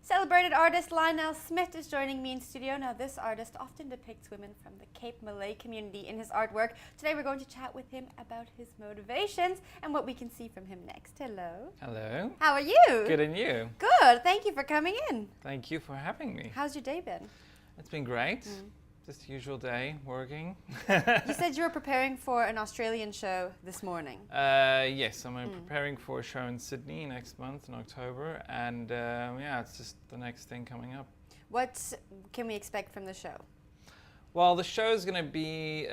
Celebrated artist Lionel Smit is joining me in studio. Now, this artist often depicts women from the Cape Malay community in his artwork. Today, we're going to chat with him about his motivations and what we can see from him next. Hello. Hello. How are you? Good, and you? Good. Thank you for coming in. Thank you for having me. How's your day been? It's been great. Just usual day, working. You said you were preparing for an Australian show this morning. Yes, I'm preparing for a show in Sydney next month in October, and yeah, it's just the next thing coming up. What can we expect from the show? Well, the show's going to be,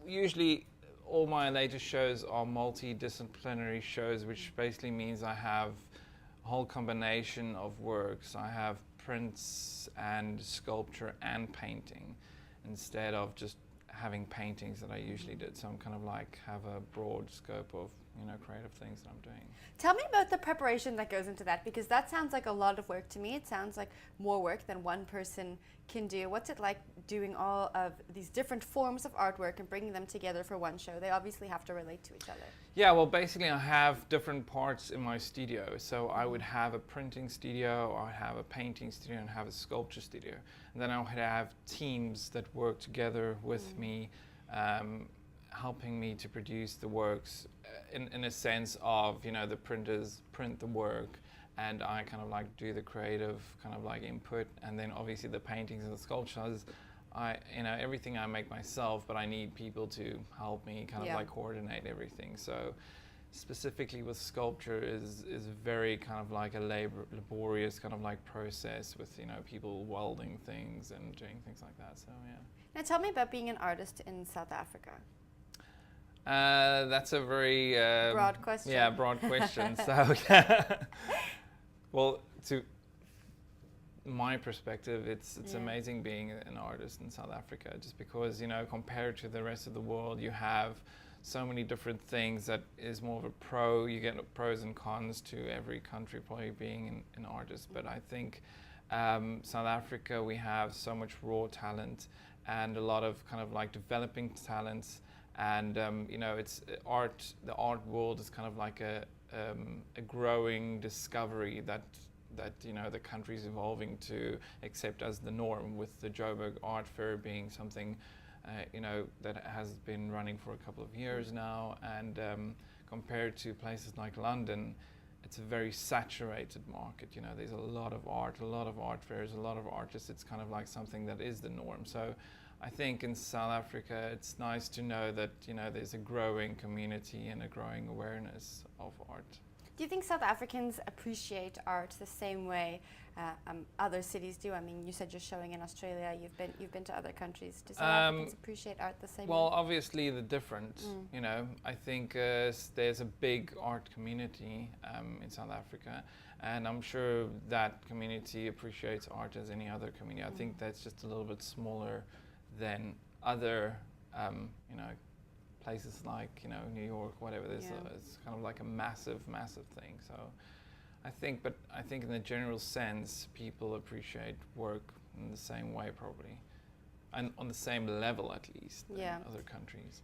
usually all my latest shows are multidisciplinary shows, which basically means I have a whole combination of works. I have prints and sculpture and painting, instead of just having paintings that I usually did. So I'm kind of like have a broad scope of, creative things that I'm doing. Tell me about the preparation that goes into that, because that sounds like a lot of work to me. It sounds like more work than one person can do. What's it like doing all of these different forms of artwork and bringing them together for one show? They obviously have to relate to each other. Yeah, well, basically I have different parts in my studio. So I would have a printing studio, I have a painting studio, and have a sculpture studio. And then I would have teams that work together with me, helping me to produce the works in a sense of, the printers print the work, and I kind of like do the creative kind of like input, and then obviously the paintings and the sculptures, everything I make myself, but I need people to help me kind of like coordinate everything. So specifically with sculpture is very kind of like a laborious kind of like process with, people welding things and doing things like that. So yeah. Now tell me about being an artist in South Africa. That's a very broad question. Yeah, broad question. So, well, to my perspective, it's amazing being an artist in South Africa, just because compared to the rest of the world, you have so many different things that is more of a pro. You get pros and cons to every country probably being an artist, but I think South Africa, we have so much raw talent and a lot of kind of like developing talents. And it's art. The art world is kind of like a growing discovery that the country's evolving to accept as the norm. With the Joburg Art Fair being something that has been running for a couple of years now, and compared to places like London, it's a very saturated market. There's a lot of art, a lot of art fairs, a lot of artists. It's kind of like something that is the norm. So I think in South Africa, it's nice to know that there's a growing community and a growing awareness of art. Do you think South Africans appreciate art the same way other cities do? I mean, you said you're showing in Australia. You've been to other countries. Do South Africans appreciate art the same way? Well, obviously the different. I think there's a big art community in South Africa, and I'm sure that community appreciates art as any other community. I think that's just a little bit smaller than other, places like, New York, whatever. It's kind of like a massive thing. So I think in the general sense, people appreciate work in the same way probably, and on the same level at least, than other countries.